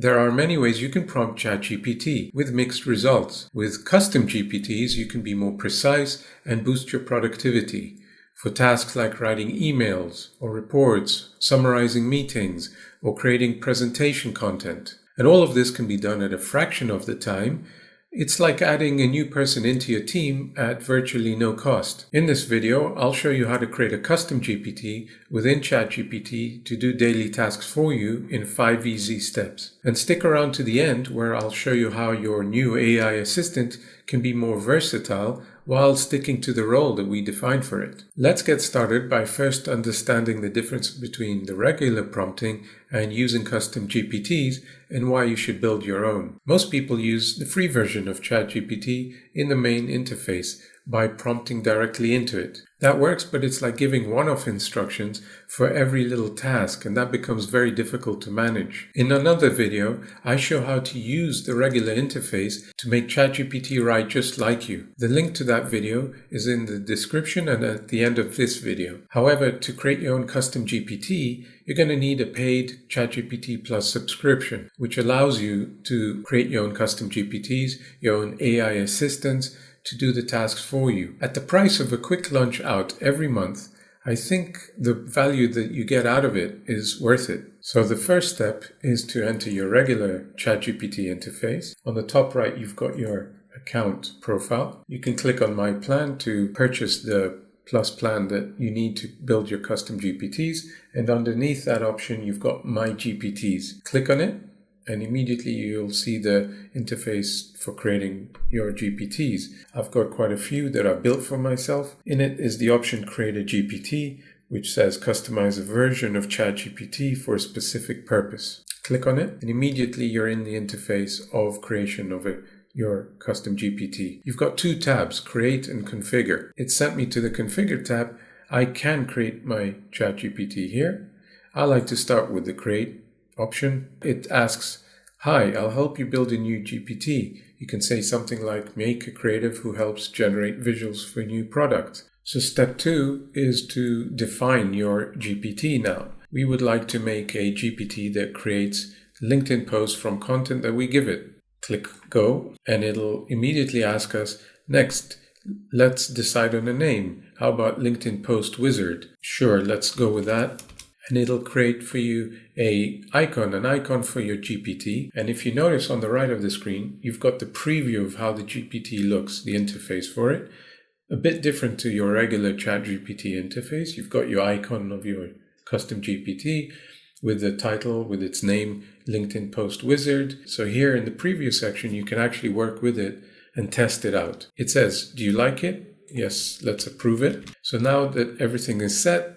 There are many ways you can prompt ChatGPT with mixed results. With custom GPTs, you can be more precise and boost your productivity. For tasks like writing emails or reports, summarizing meetings, or creating presentation content. And all of this can be done at a fraction of the time. It's like adding a new person into your team at virtually no cost. In this video, I'll show you how to create a custom GPT within ChatGPT to do daily tasks for you in 5 easy steps. And stick around to the end where I'll show you how your new AI assistant can be more versatile while sticking to the role that we defined for it. Let's get started by first understanding the difference between the regular prompting and using custom GPTs and why you should build your own. Most people use the free version of ChatGPT in the main interface by prompting directly into it. That works, but it's like giving one-off instructions for every little task, and that becomes very difficult to manage. In another video, I show how to use the regular interface to make ChatGPT write just like you. The link to that video is in the description and at the end of this video. However, to create your own custom GPT, you're going to need a paid ChatGPT Plus subscription, which allows you to create your own custom GPTs, your own AI assistants, to do the tasks for you. At the price of a quick lunch out every month, I think the value that you get out of it is worth it. So the first step is to enter your regular ChatGPT interface. On the top right, you've got your account profile. You can click on My Plan to purchase the Plus plan that you need to build your custom GPTs. And underneath that option, you've got My GPTs. Click on it, and immediately you'll see the interface for creating your GPTs. I've got quite a few that are built for myself. In it is the option Create a GPT, which says customize a version of ChatGPT for a specific purpose. Click on it, and immediately you're in the interface of creation of your custom GPT. You've got 2 tabs, Create and Configure. It sent me to the Configure tab. I can create my ChatGPT here. I like to start with the Create option. It asks, "Hi, I'll help you build a new GPT." You can say something like, "Make a creative who helps generate visuals for a new product." So step 2 is to define your GPT now. We would like to make a GPT that creates LinkedIn posts from content that we give it. Click Go, and it'll immediately ask us, "Next, let's decide on a name. How about LinkedIn Post Wizard?" Sure, let's go with that. And it'll create for you an icon for your GPT. And if you notice on the right of the screen, you've got the preview of how the GPT looks, the interface for it. A bit different to your regular ChatGPT interface. You've got your icon of your custom GPT with the title, with its name, LinkedIn Post Wizard. So here in the preview section, you can actually work with it and test it out. It says, "Do you like it? Yes, let's approve it." So now that everything is set,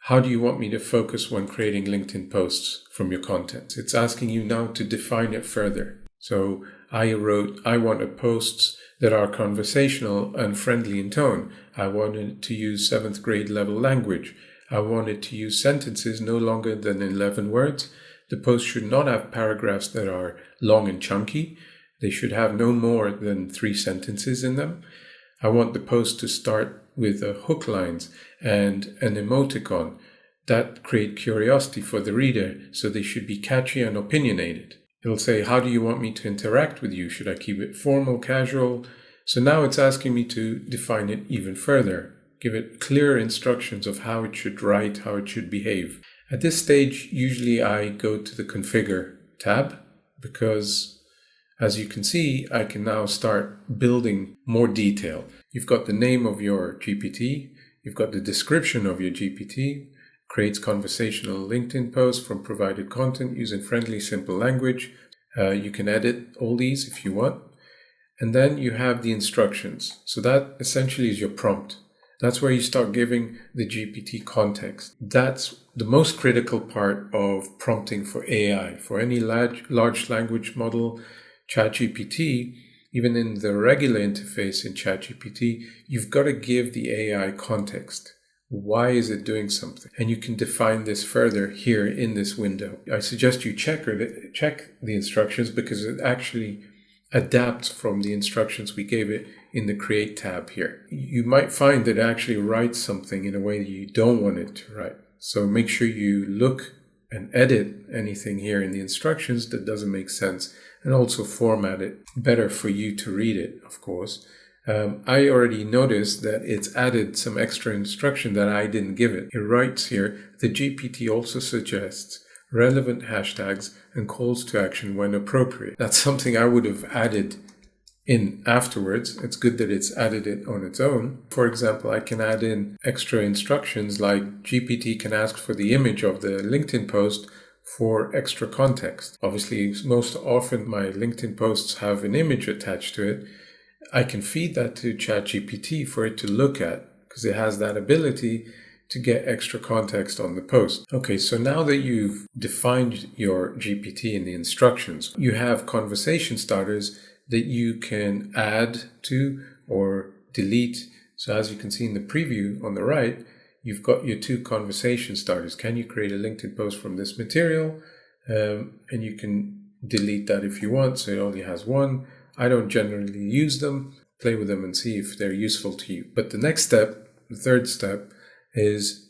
how do you want me to focus when creating LinkedIn posts from your content? It's asking you now to define it further. So I wanted posts that are conversational and friendly in tone. I wanted to use 7th grade level language. I wanted to use sentences no longer than 11 words. The post should not have paragraphs that are long and chunky. They should have no more than 3 sentences in them. I want the post to start with hook lines and an emoticon that create curiosity for the reader, so they should be catchy and opinionated. It'll say, "How do you want me to interact with you? Should I keep it formal, casual?" So now it's asking me to define it even further, give it clear instructions of how it should write, how it should behave. At this stage, usually I go to the Configure tab because, as you can see, I can now start building more detail. You've got the name of your GPT, you've got the description of your GPT, creates conversational LinkedIn posts from provided content using friendly, simple language. You can edit all these if you want. And then you have the instructions. So that essentially is your prompt. That's where you start giving the GPT context. That's the most critical part of prompting for AI. For any large language model, ChatGPT, even in the regular interface in ChatGPT, you've got to give the AI context. Why is it doing something? And you can define this further here in this window. I suggest you check the instructions because it actually adapts from the instructions we gave it in the Create tab here. You might find that it actually writes something in a way that you don't want it to write. So make sure you look and edit anything here in the instructions that doesn't make sense, and also format it better for you to read it, of course. I already noticed that it's added some extra instruction that I didn't give it. It writes here, the GPT also suggests relevant hashtags and calls to action when appropriate. That's something I would have added in afterwards. It's good that it's added it on its own. For example, I can add in extra instructions like GPT can ask for the image of the LinkedIn post for extra context. Obviously, most often my LinkedIn posts have an image attached to it. I can feed that to ChatGPT for it to look at because it has that ability to get extra context on the post. Okay, so now that you've defined your GPT in the instructions, you have conversation starters that you can add to or delete. So as you can see in the preview on the right, you've got your 2 conversation starters. Can you create a LinkedIn post from this material? And you can delete that if you want, so it only has 1. I don't generally use them. Play with them and see if they're useful to you. But the next step, the third step, is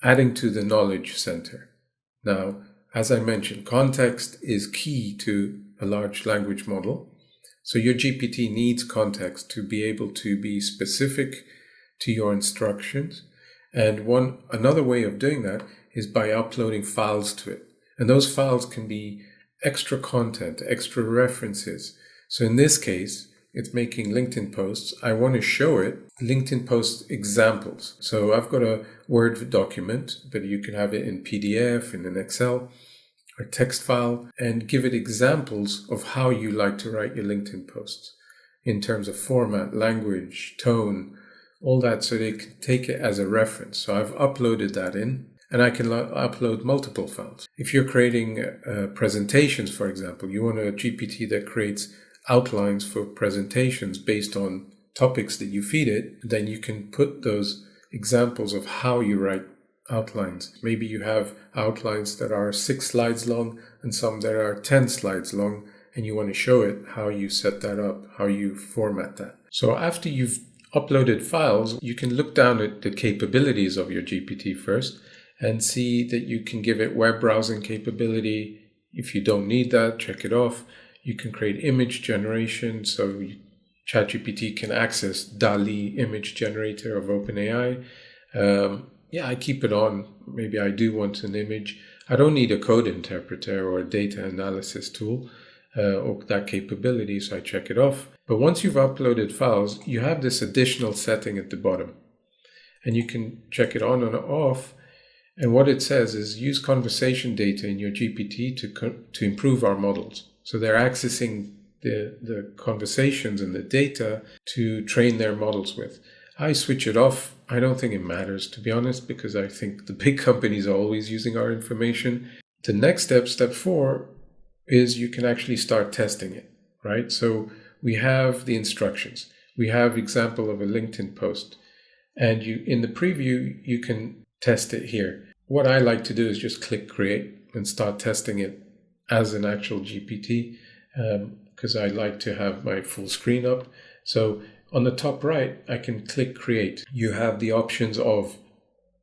adding to the knowledge center. Now, as I mentioned, context is key to a large language model. So your GPT needs context to be able to be specific to your instructions. And another way of doing that is by uploading files to it. And those files can be extra content, extra references. So in this case, it's making LinkedIn posts. I want to show it LinkedIn post examples. So I've got a Word document, but you can have it in PDF, in an Excel, or text file, and give it examples of how you like to write your LinkedIn posts in terms of format, language, tone, all that, so they can take it as a reference. So I've uploaded that in, and I can upload multiple files. If you're creating presentations, for example, you want a GPT that creates outlines for presentations based on topics that you feed it, then you can put those examples of how you write outlines. Maybe you have outlines that are 6 slides long and some that are 10 slides long, and you want to show it how you set that up, how you format that. So after you've uploaded files, you can look down at the capabilities of your GPT first and see that you can give it web browsing capability. If you don't need that, check it off. You can create image generation, so ChatGPT can access DALL-E image generator of OpenAI. I keep it on. Maybe I do want an image. I don't need a code interpreter or a data analysis tool or that capability, so I check it off. But once you've uploaded files, you have this additional setting at the bottom, and you can check it on and off. And what it says is use conversation data in your GPT to improve our models. So they're accessing the conversations and the data to train their models with. I switch it off. I don't think it matters, to be honest, because I think the big companies are always using our information. The next step, step 4, is you can actually start testing it, right? So we have the instructions. We have example of a LinkedIn post. And in the preview, you can test it here. What I like to do is just click create and start testing it as an actual GPT, because I like to have my full screen up. So on the top right, I can click create. You have the options of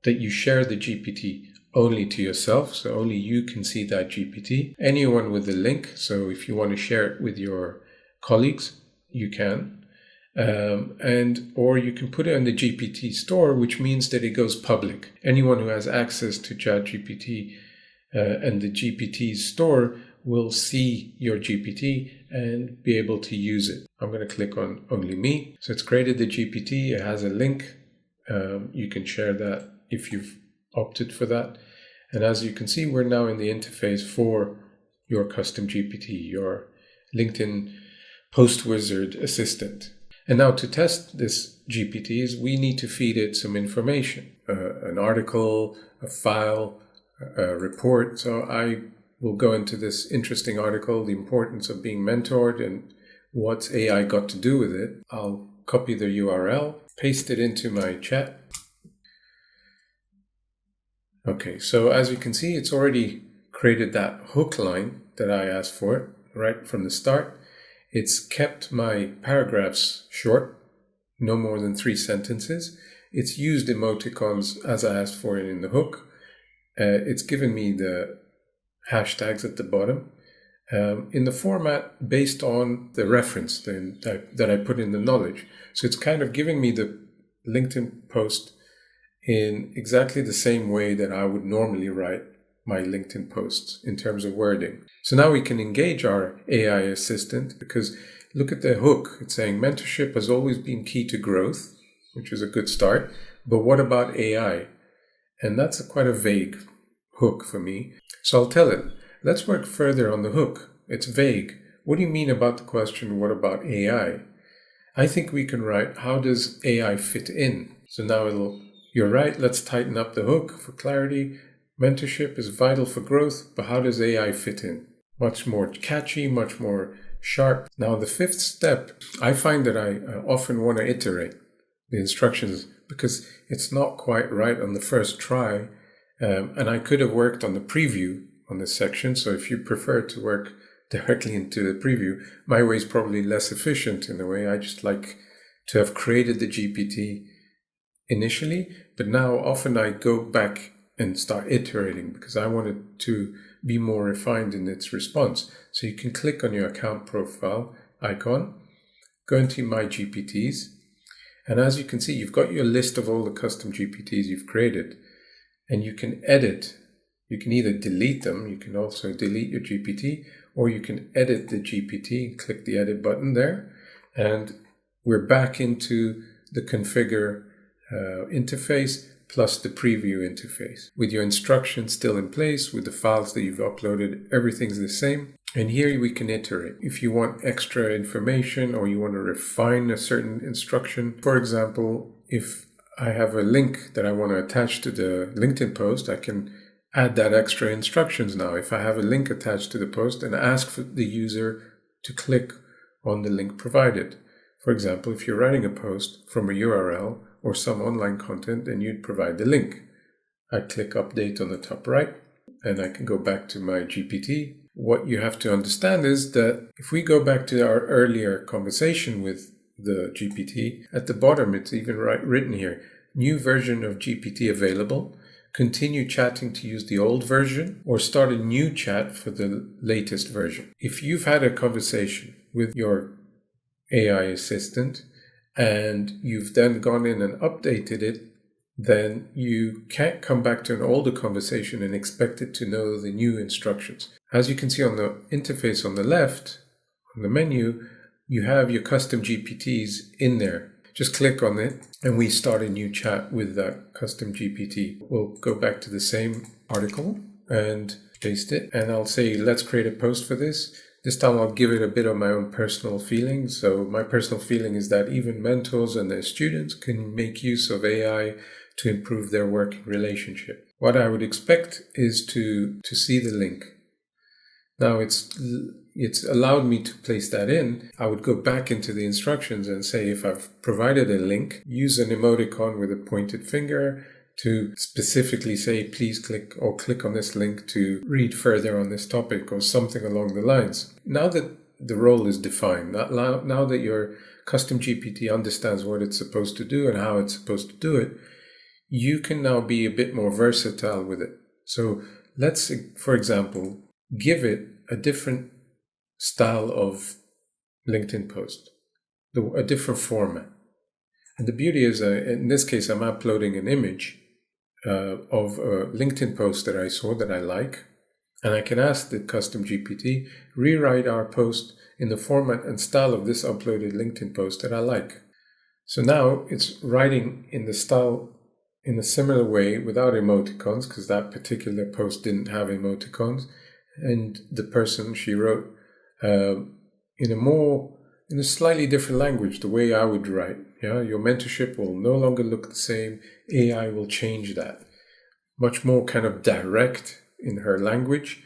that you share the GPT only to yourself, so only you can see that GPT. Anyone with the link, so if you want to share it with your colleagues, you can. Or you can put it in the GPT store, which means that it goes public. Anyone who has access to ChatGPT and the GPT store will see your GPT and be able to use it. I'm going to click on only me. So it's created the GPT. It has a link. You can share that if you've opted for that. And as you can see, we're now in the interface for your Custom GPT, your LinkedIn Post Wizard assistant. And now to test this GPTs, we need to feed it some information, an article, a file, a report. So I will go into this interesting article, the importance of being mentored and what's AI got to do with it. I'll copy the URL, paste it into my chat. Okay, so as you can see, it's already created that hook line that I asked for right from the start. It's kept my paragraphs short, no more than 3 sentences. It's used emoticons as I asked for it in the hook. it's given me the hashtags at the bottom in the format based on the reference that I put in the knowledge. So it's kind of giving me the LinkedIn post in exactly the same way that I would normally write my LinkedIn posts in terms of wording. So now we can engage our AI assistant, because look at the hook. It's saying mentorship has always been key to growth, which is a good start. But what about AI? And that's quite a vague hook for me. So I'll tell it, let's work further on the hook. It's vague. What do you mean about the question, what about AI? I think we can write, how does AI fit in? So now you're right, let's tighten up the hook for clarity. Mentorship is vital for growth, but how does AI fit in? Much more catchy, much more sharp. Now the fifth step, I find that I often want to iterate the instructions because it's not quite right on the first try. And I could have worked on the preview on this section. So if you prefer to work directly into the preview, my way is probably less efficient in a way. I just like to have created the GPT initially, but now often I go back and start iterating because I want it to be more refined in its response. So you can click on your account profile icon, go into my GPTs, and as you can see, you've got your list of all the custom GPTs you've created, and you can edit. You can either delete them, you can also delete your GPT, or you can edit the GPT, click the edit button there, and we're back into the configure interface plus the preview interface. With your instructions still in place, with the files that you've uploaded, everything's the same. And here we can iterate. If you want extra information or you want to refine a certain instruction, for example, if I have a link that I want to attach to the LinkedIn post, I can add that extra instructions now. If I have a link attached to the post and ask for the user to click on the link provided. For example, if you're writing a post from a URL or some online content, then you'd provide the link. I click update on the top right and I can go back to my GPT. What you have to understand is that if we go back to our earlier conversation with the GPT, at the bottom it's even written here, new version of GPT available, continue chatting to use the old version, or start a new chat for the latest version. If you've had a conversation with your AI assistant and you've then gone in and updated it, then you can't come back to an older conversation and expect it to know the new instructions. As you can see on the interface on the left, on the menu, you have your custom GPTs in there. Just click on it and we start a new chat with that custom GPT. We'll go back to the same article and paste it. And I'll say, let's create a post for this. This time I'll give it a bit of my own personal feeling. So my personal feeling is that even mentors and their students can make use of AI to improve their working relationship. What I would expect is to see the link. Now it's allowed me to place that in. I would go back into the instructions and say, if I've provided a link, use an emoticon with a pointed finger to specifically say, please click on this link to read further on this topic or something along the lines. Now that the role is defined, now that your custom GPT understands what it's supposed to do and how it's supposed to do it, you can now be a bit more versatile with it. So let's, for example, give it a different style of LinkedIn post, a different format. And the beauty is, in this case, I'm uploading an image of a LinkedIn post that I saw that I like. And I can ask the custom GPT, rewrite our post in the format and style of this uploaded LinkedIn post that I like. So now it's writing in the style in a similar way without emoticons, because that particular post didn't have emoticons. And the person, she wrote in a slightly different language, the way I would write. Yeah, your mentorship will no longer look the same. AI will change that. Much more kind of direct in her language.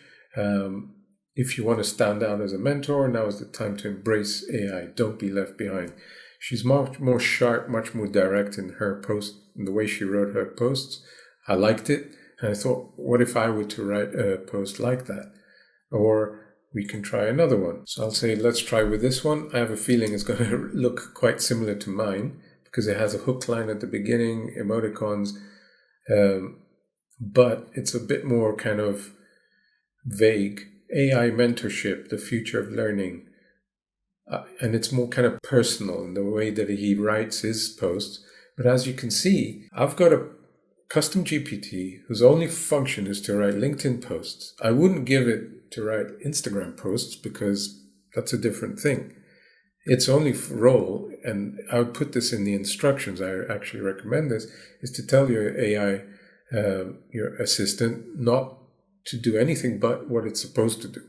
If you want to stand out as a mentor, now is the time to embrace AI. Don't be left behind. She's much more sharp, much more direct in her post, in the way she wrote her posts. I liked it. And I thought, what if I were to write a post like that? Or we can try another one. So I'll say, let's try with this one. I have a feeling it's going to look quite similar to mine because it has a hook line at the beginning, emoticons, but it's a bit more kind of vague. AI mentorship, the future of learning. And it's more kind of personal in the way that he writes his posts. But as you can see, I've got a custom GPT whose only function is to write LinkedIn posts. I wouldn't give it to write Instagram posts because that's a different thing. Its only role, and I would put this in the instructions, I actually recommend this, is to tell your AI, your assistant, not to do anything but what it's supposed to do,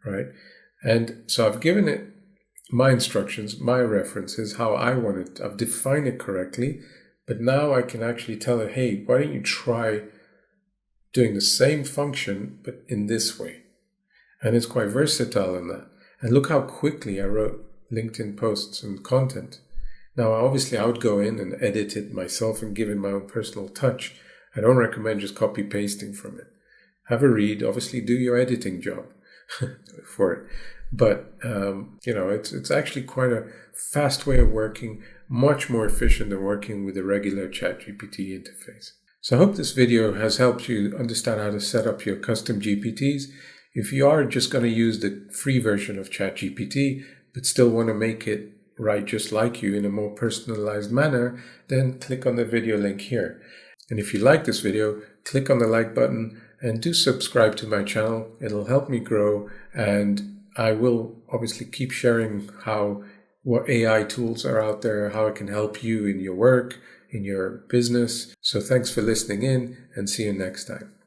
right? And so I've given it my instructions, my references, how I want it. I've defined it correctly, but now I can actually tell it, hey, why don't you try doing the same function, but in this way? And it's quite versatile in that. And look how quickly I wrote LinkedIn posts and content. Now, obviously, I would go in and edit it myself and give it my own personal touch. I don't recommend just copy pasting from it. Have a read, obviously do your editing job for it. But, it's actually quite a fast way of working, much more efficient than working with a regular ChatGPT interface. So I hope this video has helped you understand how to set up your custom GPTs. If you are just going to use the free version of ChatGPT, but still want to make it write just like you in a more personalized manner, then click on the video link here. And if you like this video, click on the like button and do subscribe to my channel. It'll help me grow, and I will obviously keep sharing what AI tools are out there, how it can help you in your work, in your business. So thanks for listening in, and see you next time.